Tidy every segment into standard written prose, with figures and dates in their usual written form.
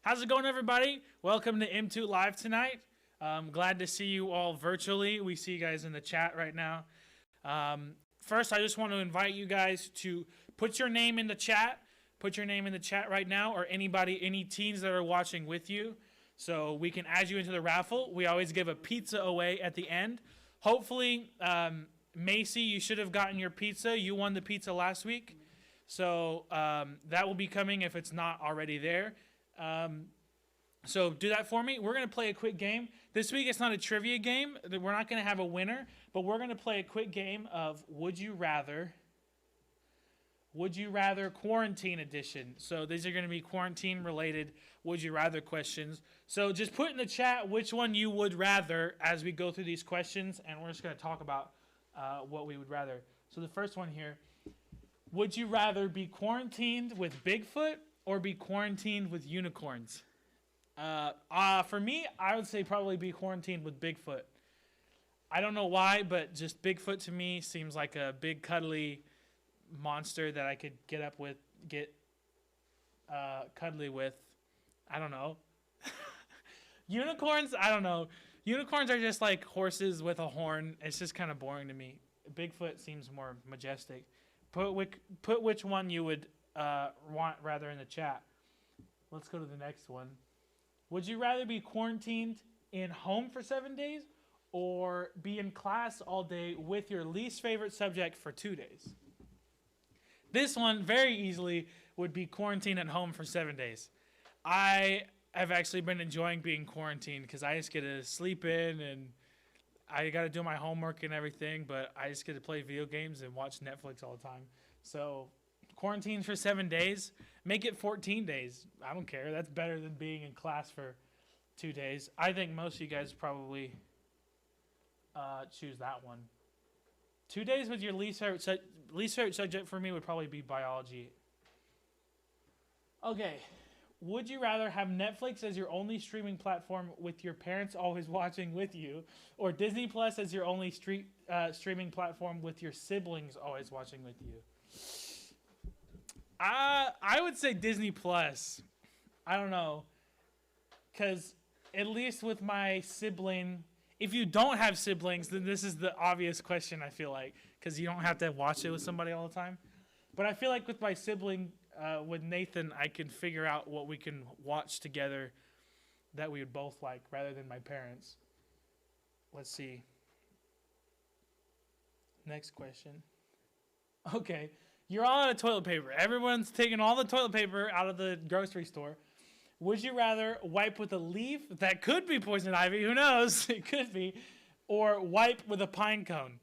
How's it going, everybody? Welcome to M2 Live tonight. Glad to see you all virtually. We see you guys in the chat right now. First, I just want to invite you guys to put your name in the chat. Put your name in the chat right now, or any teens that are watching with you, so we can add you into the raffle. We always give a pizza away at the end. Hopefully, Macy, you should have gotten your pizza. You won the pizza last week. So that will be coming if it's not already there. So do that for me. We're going to play a quick game. This week it's not a trivia game. We're not going to have a winner, but we're going to play a quick game of Would You Rather Quarantine Edition. So these are going to be quarantine related Would You Rather questions. So just put in the chat which one you would rather as we go through these questions, and we're just going to talk about what we would rather. So the first one here. Would you rather be quarantined with Bigfoot or be quarantined with unicorns? For me, I would say probably be quarantined with Bigfoot. I don't know why, but just Bigfoot to me seems like a big cuddly monster that I could get cuddly with. I don't know. Unicorns, I don't know. Unicorns are just like horses with a horn. It's just kind of boring to me. Bigfoot seems more majestic. Put which one you would want rather in the chat. Let's go to the next one. Would you rather be quarantined in home for 7 days or be in class all day with your least favorite subject for 2 days? This one very easily would be quarantined at home for 7 days. I have actually been enjoying being quarantined because I just get to sleep in and I got to do my homework and everything, but I just get to play video games and watch Netflix all the time. So quarantine for 7 days, make it 14 days. I don't care. That's better than being in class for 2 days. I think most of you guys probably choose that one. 2 days with your least favorite subject for me would probably be biology. Okay. Would you rather have Netflix as your only streaming platform with your parents always watching with you, or Disney Plus as your only streaming platform with your siblings always watching with you? I would say Disney Plus. I don't know. Because at least with my sibling, if you don't have siblings, then this is the obvious question, I feel like. Because you don't have to watch it with somebody all the time. But I feel like with my sibling, with Nathan, I can figure out what we can watch together that we would both like rather than my parents. Let's see. Next question. Okay. You're all out of toilet paper. Everyone's taking all the toilet paper out of the grocery store. Would you rather wipe with a leaf that could be poison ivy? Who knows? It could be. Or wipe with a pine cone?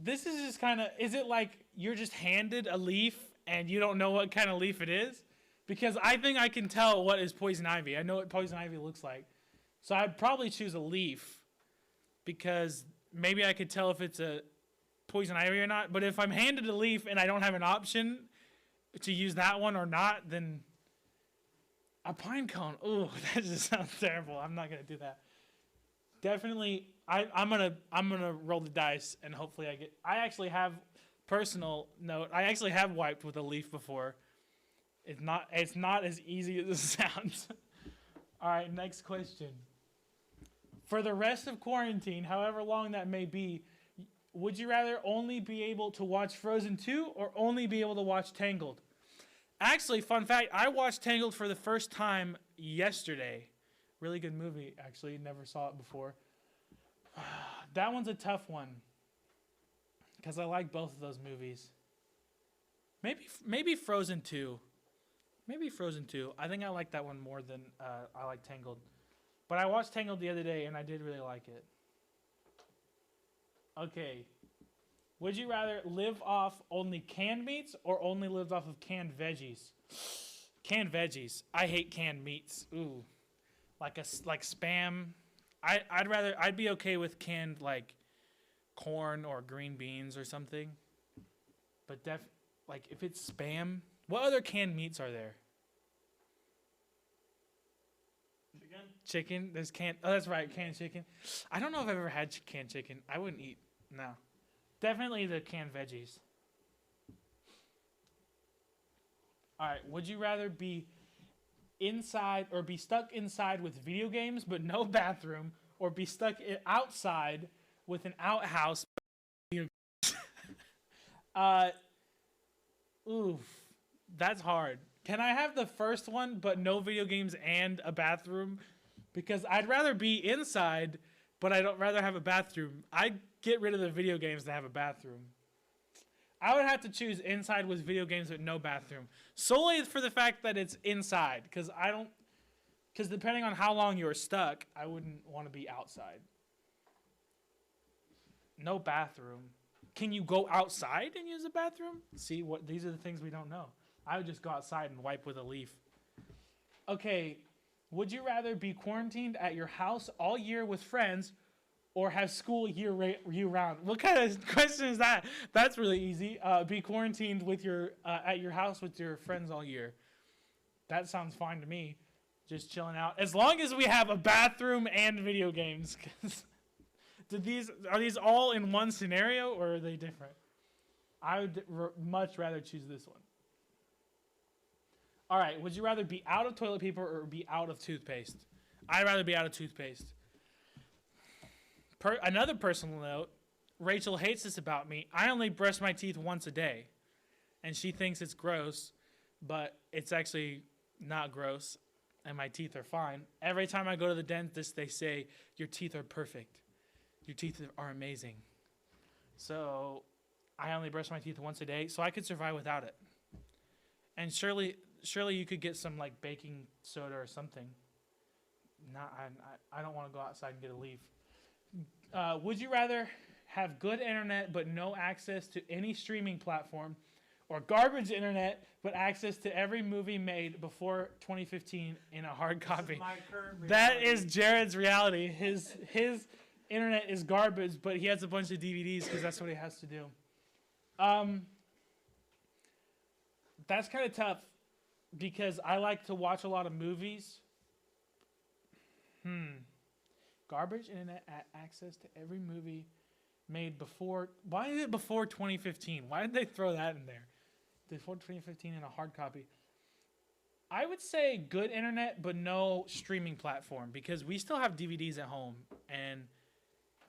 This is just kind of, is it like you're just handed a leaf and you don't know what kind of leaf it is? Because I think I can tell what is poison ivy. I know what poison ivy looks like. So I'd probably choose a leaf because maybe I could tell if it's a poison ivy or not. But if I'm handed a leaf and I don't have an option to use that one or not, then a pine cone. Ooh, that just sounds terrible. I'm not going to do that. Definitely, I'm gonna roll the dice and hopefully I actually have, personal note, I actually have wiped with a leaf before. It's not as easy as it sounds. All right, next question. For the rest of quarantine, however long that may be, would you rather only be able to watch Frozen 2 or only be able to watch Tangled? Actually, fun fact, I watched Tangled for the first time yesterday. Really good movie, actually. Never saw it before. That one's a tough one because I like both of those movies. Maybe Frozen 2. Maybe Frozen 2. I think I like that one more than I like Tangled. But I watched Tangled the other day and I did really like it. Okay. Would you rather live off only canned meats or only live off of canned veggies? Canned veggies. I hate canned meats. Ooh. Like Spam. I'd be okay with canned like corn or green beans or something. But like if it's Spam, what other canned meats are there? Chicken. There's canned. Oh, that's right, canned chicken. I don't know if I've ever had canned chicken. I wouldn't eat. No. Definitely the canned veggies. All right. Would you rather be inside or be stuck inside with video games but no bathroom, or be stuck outside with an outhouse. uh, oof, that's hard. Can I have the first one but no video games and a bathroom? Because I'd rather be inside, but I don't rather have a bathroom. I'd get rid of the video games to have a bathroom. I would have to choose inside with video games but no bathroom, solely for the fact that it's inside. Because depending on how long you're stuck, I wouldn't want to be outside. No bathroom. Can you go outside and use a bathroom? See, these are the things we don't know. I would just go outside and wipe with a leaf. Okay, would you rather be quarantined at your house all year with friends, or have school year round? What kind of question is that? That's really easy. Be quarantined with at your house with your friends all year. That sounds fine to me. Just chilling out, as long as we have a bathroom and video games. Are these all in one scenario, or are they different? I would much rather choose this one. All right, would you rather be out of toilet paper or be out of toothpaste? I'd rather be out of toothpaste. Another personal note, Rachel hates this about me. I only brush my teeth once a day, and she thinks it's gross, but it's actually not gross, and my teeth are fine. Every time I go to the dentist, they say, your teeth are perfect. Your teeth are amazing. So I only brush my teeth once a day, so I could survive without it. And surely you could get some like baking soda or something. I don't want to go outside and get a leaf. Would you rather have good internet but no access to any streaming platform, or garbage internet but access to every movie made before 2015 in a hard copy? This is my current reality. That is Jared's reality. His internet is garbage, but he has a bunch of DVDs because that's what he has to do. That's kind of tough because I like to watch a lot of movies. Garbage internet access to every movie made before. Why is it before 2015? Why did they throw that in there? Before 2015 in a hard copy. I would say good internet, but no streaming platform, because we still have DVDs at home, and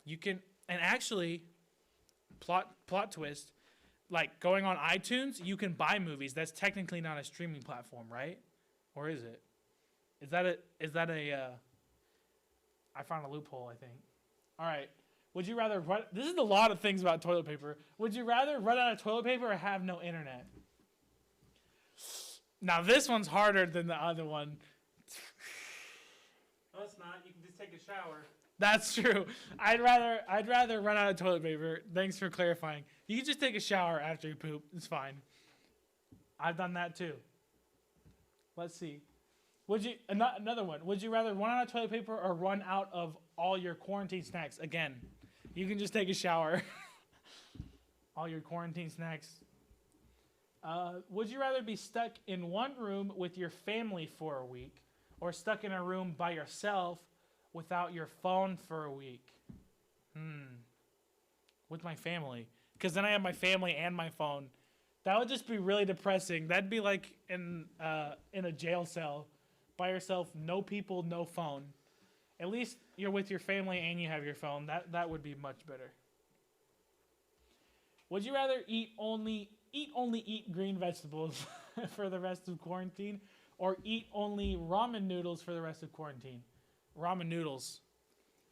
you can. And actually, plot twist, like going on iTunes, you can buy movies. That's technically not a streaming platform, right? Or is it? Is that a? I found a loophole, I think. All right. Would you rather run? This is a lot of things about toilet paper. Would you rather run out of toilet paper or have no internet? Now this one's harder than the other one. No, it's not. You can just take a shower. That's true. I'd rather run out of toilet paper. Thanks for clarifying. You can just take a shower after you poop. It's fine. I've done that too. Let's see. Another one. Would you rather run out of toilet paper or run out of all your quarantine snacks? Again, you can just take a shower. All your quarantine snacks. Would you rather be stuck in one room with your family for a week, or stuck in a room by yourself without your phone for a week? With my family. Because then I have my family and my phone. That would just be really depressing. That'd be like in a jail cell. By yourself, no people, no phone. At least you're with your family and you have your phone. That would be much better. Would you rather eat only green vegetables for the rest of quarantine, or eat only ramen noodles for the rest of quarantine? Ramen noodles.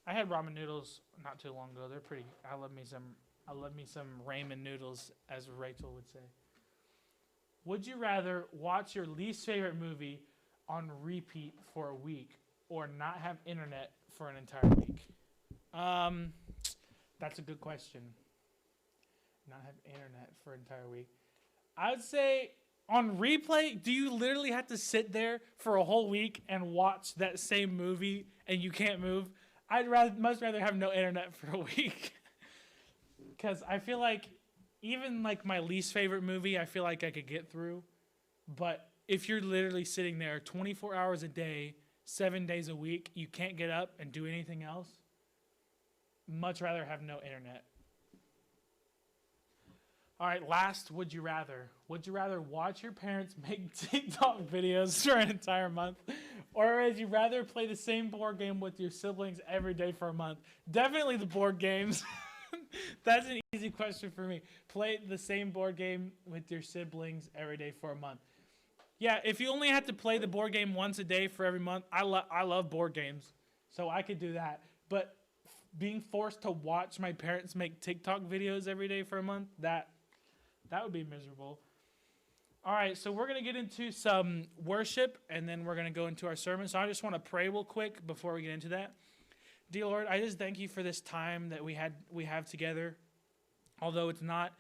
I had ramen noodles not too long ago. They're pretty. I love me some ramen noodles, as Rachel would say. Would you rather watch your least favorite movie on repeat for a week, or not have internet for an entire week? That's a good question. Not have internet for an entire week. I would say on replay, do you literally have to sit there for a whole week and watch that same movie and you can't move? I'd much rather have no internet for a week. Because I feel like even like my least favorite movie, I feel like I could get through. But if you're literally sitting there 24 hours a day, 7 days a week, you can't get up and do anything else, much rather have no internet. All right, last would you rather? Would you rather watch your parents make TikTok videos for an entire month? Or would you rather play the same board game with your siblings every day for a month? Definitely the board games. That's an easy question for me. Play the same board game with your siblings every day for a month. Yeah, if you only had to play the board game once a day for every month, I love board games, so I could do that. But being forced to watch my parents make TikTok videos every day for a month, that would be miserable. All right, so we're going to get into some worship, and then we're going to go into our sermon. So I just want to pray real quick before we get into that. Dear Lord, I just thank you for this time that we have together. Although it's not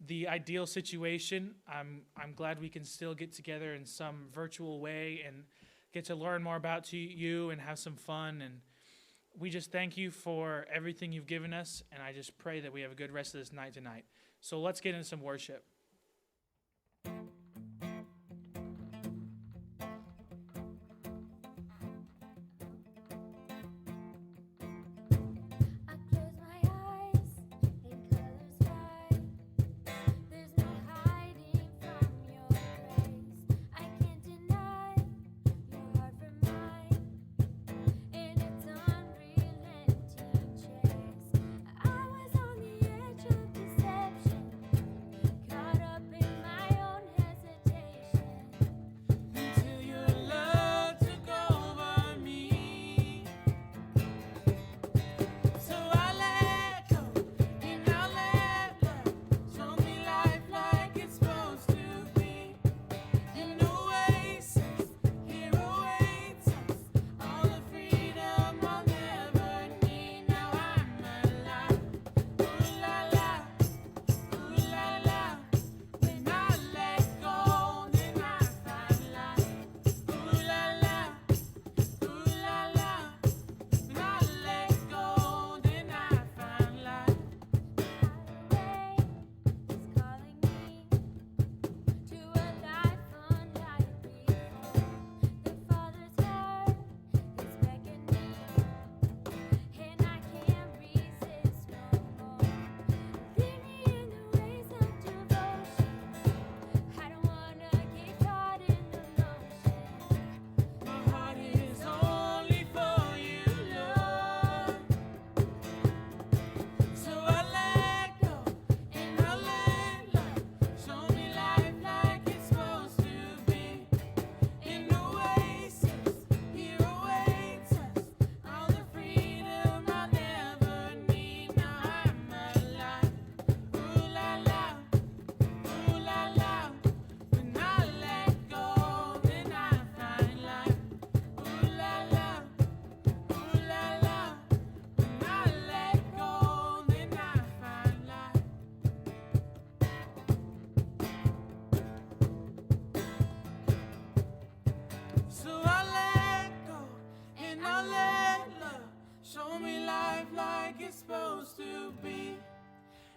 the ideal situation, I'm glad we can still get together in some virtual way and get to learn more about you and have some fun. And we just thank you for everything you've given us, and I just pray that we have a good rest of this night tonight. So let's get into some worship.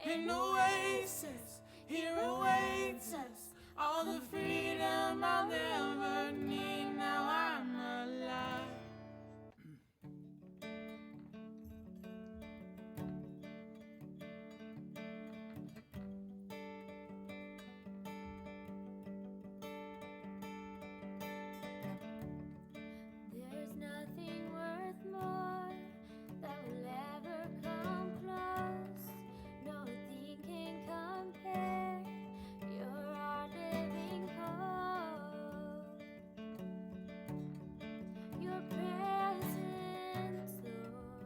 An oasis here awaits us, all the freedom I'll never need. Now I'm alive. There's nothing worth more that will ever come close. Nothing can compare. You're our living hope. Your presence, Lord.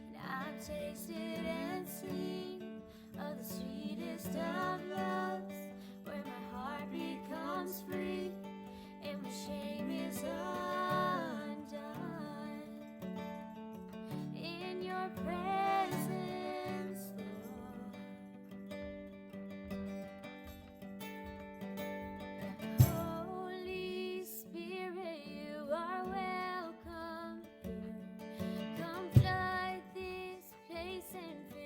And I've tasted and seen of the sweetest of loves, where my heart becomes free and my shame is undone. In your presence, Lord. Holy Spirit, you are welcome here. Come flood this place and fill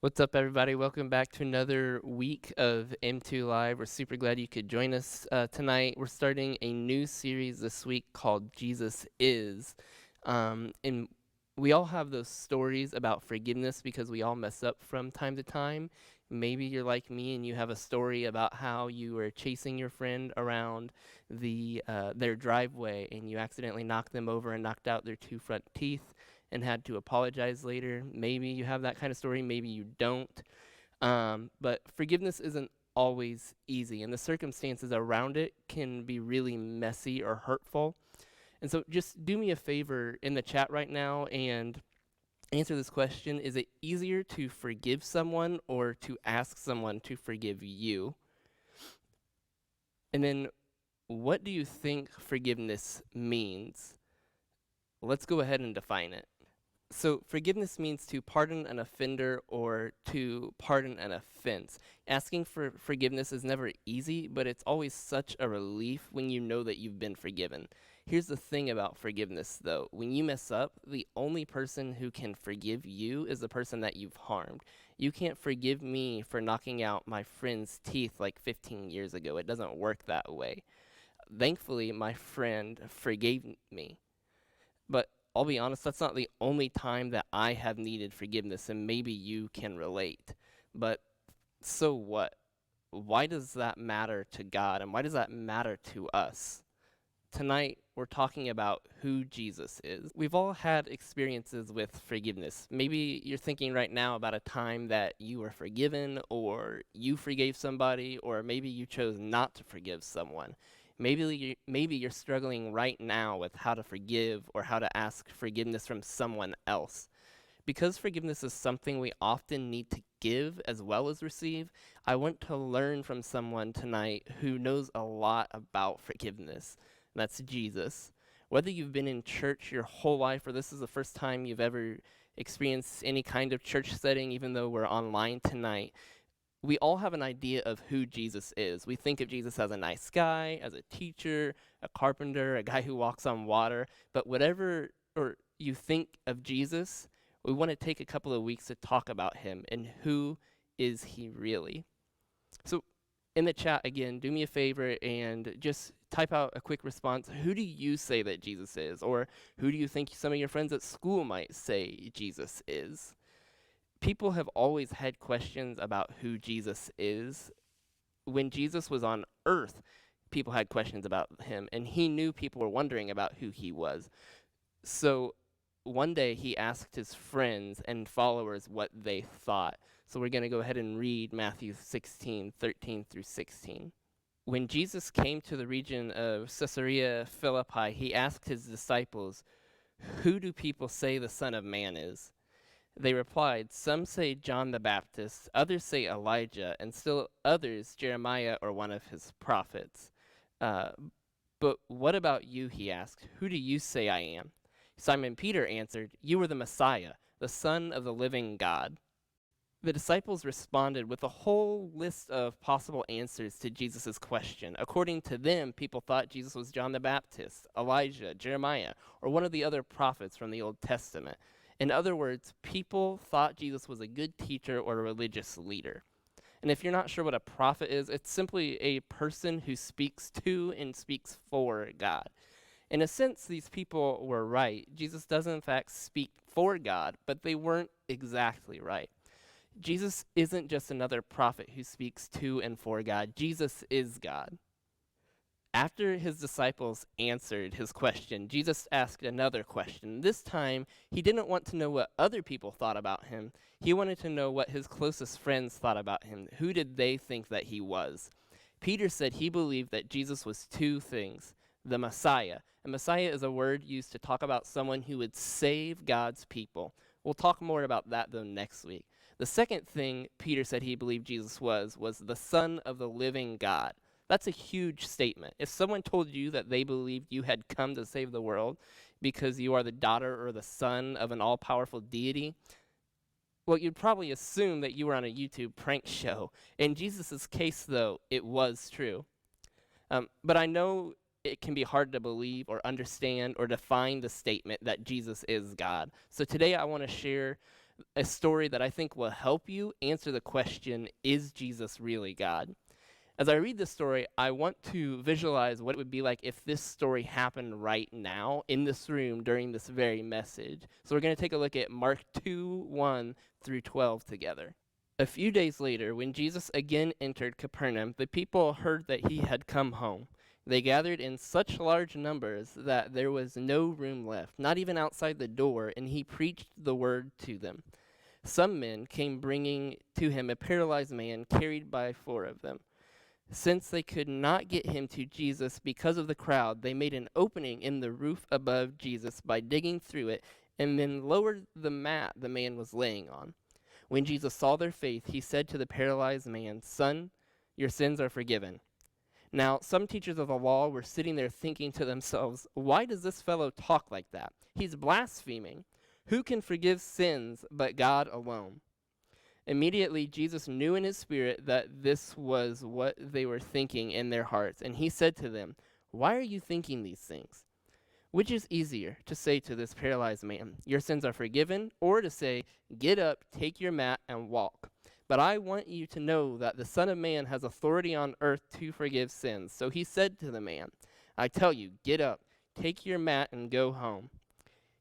What's up, everybody? Welcome back to another week of M2 Live. We're super glad you could join us tonight. We're starting a new series this week called Jesus Is. And we all have those stories about forgiveness because we all mess up from time to time. Maybe you're like me and you have a story about how you were chasing your friend around their driveway and you accidentally knocked them over and knocked out their 2 front teeth and had to apologize later. Maybe you have that kind of story, maybe you don't. But forgiveness isn't always easy, and the circumstances around it can be really messy or hurtful. And so just do me a favor in the chat right now and answer this question. Is it easier to forgive someone or to ask someone to forgive you? And then what do you think forgiveness means? Let's go ahead and define it. So forgiveness means to pardon an offender or to pardon an offense. Asking for forgiveness is never easy, but it's always such a relief when you know that you've been forgiven. Here's the thing about forgiveness, though. When you mess up, the only person who can forgive you is the person that you've harmed. You can't forgive me for knocking out my friend's teeth like 15 years ago. It doesn't work that way. Thankfully, my friend forgave me. But I'll be honest, that's not the only time that I have needed forgiveness, and maybe you can relate. But so what? Why does that matter to God, and why does that matter to us? Tonight, we're talking about who Jesus is. We've all had experiences with forgiveness. Maybe you're thinking right now about a time that you were forgiven, or you forgave somebody, or maybe you chose not to forgive someone. Maybe you're struggling right now with how to forgive or how to ask forgiveness from someone else. Because forgiveness is something we often need to give as well as receive, I want to learn from someone tonight who knows a lot about forgiveness. That's Jesus. Whether you've been in church your whole life or this is the first time you've ever experienced any kind of church setting, even though we're online tonight, we all have an idea of who Jesus is. We think of Jesus as a nice guy, as a teacher, a carpenter, a guy who walks on water. But whatever you think of Jesus, we want to take a couple of weeks to talk about him and who is he really. So in the chat, again, do me a favor and just type out a quick response. Who do you say that Jesus is? Or who do you think some of your friends at school might say Jesus is? People have always had questions about who Jesus is. When Jesus was on earth, people had questions about him, and he knew people were wondering about who he was. So one day he asked his friends and followers what they thought. So we're going to go ahead and read Matthew 16:13 through 16. When Jesus came to the region of Caesarea Philippi, he asked his disciples, "Who do people say the Son of Man is?" They replied, "Some say John the Baptist, others say Elijah, and still others Jeremiah or one of his prophets." But what about you, he asked. "Who do you say I am?" Simon Peter answered, "You are the Messiah, the Son of the living God." The disciples responded with a whole list of possible answers to Jesus' question. According to them, people thought Jesus was John the Baptist, Elijah, Jeremiah, or one of the other prophets from the Old Testament. In other words, people thought Jesus was a good teacher or a religious leader. And if you're not sure what a prophet is, it's simply a person who speaks to and speaks for God. In a sense, these people were right. Jesus does in fact speak for God, but they weren't exactly right. Jesus isn't just another prophet who speaks to and for God. Jesus is God. After his disciples answered his question, Jesus asked another question. This time, he didn't want to know what other people thought about him. He wanted to know what his closest friends thought about him. Who did they think that he was? Peter said he believed that Jesus was two things: the Messiah. And Messiah is a word used to talk about someone who would save God's people. We'll talk more about that, though, next week. The second thing Peter said he believed Jesus was the Son of the living God. That's a huge statement. If someone told you that they believed you had come to save the world because you are the daughter or the son of an all-powerful deity, well, you'd probably assume that you were on a YouTube prank show. In Jesus' case, though, it was true. But I know it can be hard to believe or understand or define the statement that Jesus is God. So today I want to share a story that I think will help you answer the question, is Jesus really God? As I read this story, I want to visualize what it would be like if this story happened right now in this room during this very message. So we're going to take a look at Mark 2:1 through 12 together. A few days later, when Jesus again entered Capernaum, the people heard that he had come home. They gathered in such large numbers that there was no room left, not even outside the door, and he preached the word to them. Some men came bringing to him a paralyzed man carried by 4 of them. Since they could not get him to Jesus because of the crowd, they made an opening in the roof above Jesus by digging through it and then lowered the mat the man was laying on. When Jesus saw their faith, he said to the paralyzed man, "Son, your sins are forgiven." Now, some teachers of the law were sitting there thinking to themselves, "Why does this fellow talk like that? He's blaspheming. Who can forgive sins but God alone?" Immediately, Jesus knew in his spirit that this was what they were thinking in their hearts, and he said to them, "Why are you thinking these things? Which is easier, to say to this paralyzed man, 'Your sins are forgiven,' or to say, 'Get up, take your mat, and walk'? But I want you to know that the Son of Man has authority on earth to forgive sins." So he said to the man, "I tell you, get up, take your mat, and go home."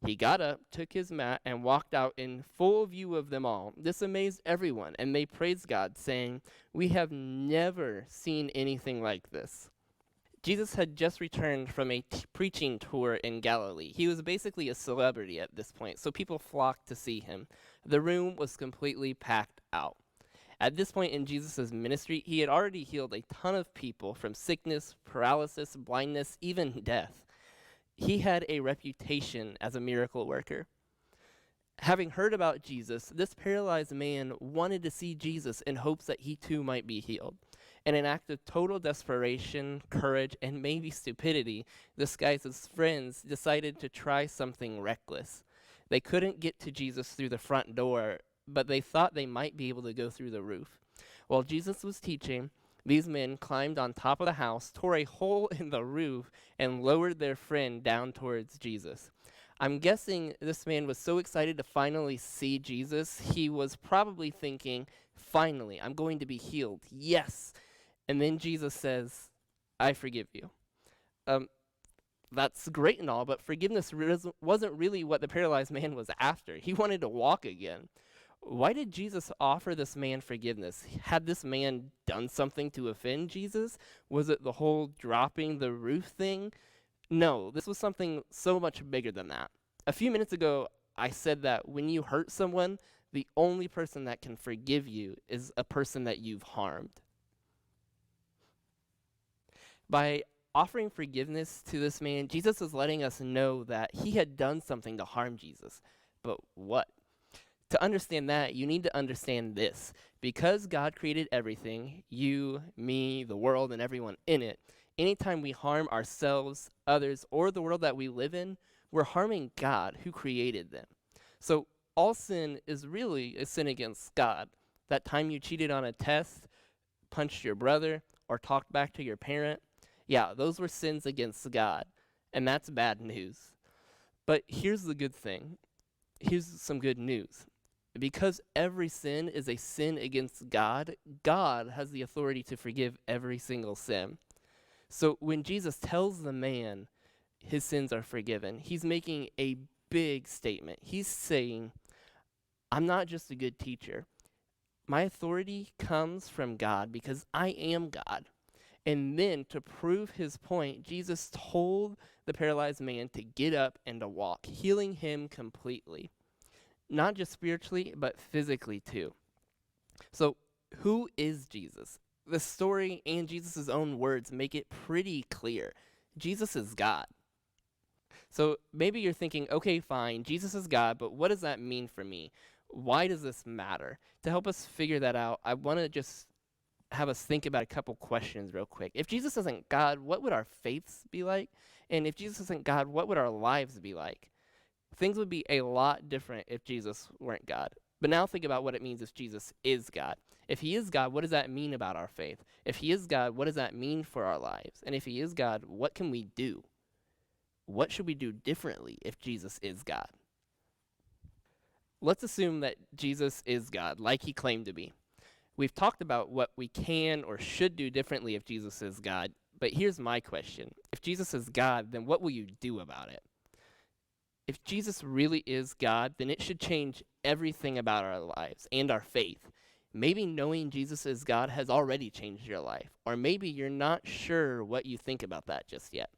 He got up, took his mat, and walked out in full view of them all. This amazed everyone, and they praised God, saying, "We have never seen anything like this." Jesus had just returned from a preaching tour in Galilee. He was basically a celebrity at this point, so people flocked to see him. The room was completely packed out. At this point in Jesus' ministry, he had already healed a ton of people from sickness, paralysis, blindness, even death. He had a reputation as a miracle worker. Having heard about Jesus, this paralyzed man wanted to see Jesus in hopes that he too might be healed. In an act of total desperation, courage, and maybe stupidity, this guy's friends decided to try something reckless. They couldn't get to Jesus through the front door, but they thought they might be able to go through the roof. While Jesus was teaching, these men climbed on top of the house, tore a hole in the roof, and lowered their friend down towards Jesus. I'm guessing this man was so excited to finally see Jesus, he was probably thinking, "Finally, I'm going to be healed. Yes." And then Jesus says, "I forgive you." That's great and all, but forgiveness wasn't really what the paralyzed man was after. He wanted to walk again. Why did Jesus offer this man forgiveness? Had this man done something to offend Jesus? Was it the whole dropping the roof thing? No, this was something so much bigger than that. A few minutes ago, I said that when you hurt someone, the only person that can forgive you is a person that you've harmed. By offering forgiveness to this man, Jesus is letting us know that he had done something to harm Jesus. But what? To understand that, you need to understand this. Because God created everything, you, me, the world, and everyone in it, anytime we harm ourselves, others, or the world that we live in, we're harming God who created them. So all sin is really a sin against God. That time you cheated on a test, punched your brother, or talked back to your parent, yeah, those were sins against God, and that's bad news. But here's the good thing. Here's some good news. Because every sin is a sin against God, God has the authority to forgive every single sin. So when Jesus tells the man his sins are forgiven, he's making a big statement. He's saying, I'm not just a good teacher. My authority comes from God because I am God. And then to prove his point, Jesus told the paralyzed man to get up and to walk, healing him completely. Not just spiritually, but physically too. So who is Jesus? The story and Jesus' own words make it pretty clear. Jesus is God. So maybe you're thinking, okay, fine, Jesus is God, but what does that mean for me? Why does this matter? To help us figure that out, I want to just have us think about a couple questions real quick. If Jesus isn't God, what would our faiths be like? And if Jesus isn't God, what would our lives be like? Things would be a lot different if Jesus weren't God. But now think about what it means if Jesus is God. If he is God, what does that mean about our faith? If he is God, what does that mean for our lives? And if he is God, what can we do? What should we do differently if Jesus is God? Let's assume that Jesus is God, like he claimed to be. We've talked about what we can or should do differently if Jesus is God, but here's my question. If Jesus is God, then what will you do about it? If Jesus really is God, then it should change everything about our lives and our faith. Maybe knowing Jesus is God has already changed your life, or maybe you're not sure what you think about that just yet.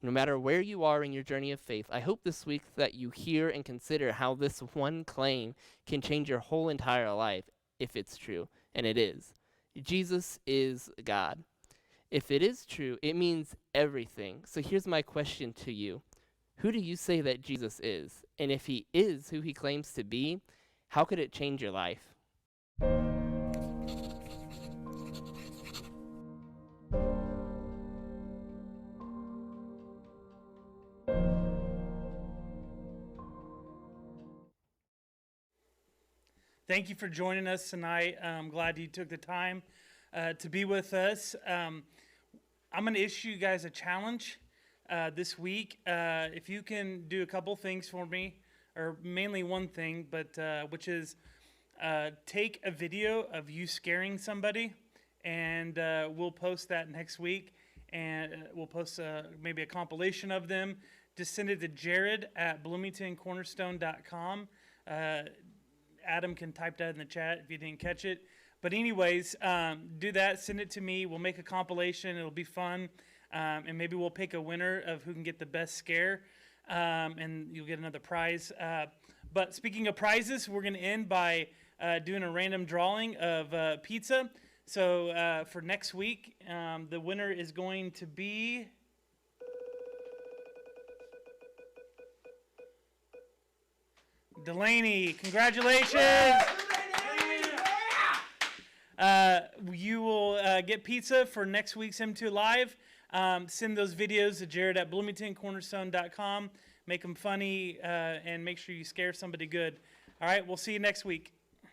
No matter where you are in your journey of faith, I hope this week that you hear and consider how this one claim can change your whole entire life if it's true, and it is. Jesus is God. If it is true, it means everything. So here's my question to you. Who do you say that Jesus is? And if he is who he claims to be, how could it change your life? Thank you for joining us tonight. I'm glad you took the time to be with us. I'm going to issue you guys a challenge this week. If you can do a couple things for me, or mainly one thing, but which is take a video of you scaring somebody, and we'll post that next week. And we'll post maybe a compilation of them. Just send it to jared@bloomingtoncornerstone.com. Adam can type that in the chat if you didn't catch it. But anyways, do that. Send it to me. We'll make a compilation. It'll be fun. And maybe we'll pick a winner of who can get the best scare. And you'll get another prize. But speaking of prizes, we're going to end by doing a random drawing of pizza. So for next week, the winner is going to be... Delaney, congratulations! You will get pizza for next week's M2 Live. Send those videos to jared@bloomingtoncornerstone.com. Make them funny and make sure you scare somebody good. All right, we'll see you next week.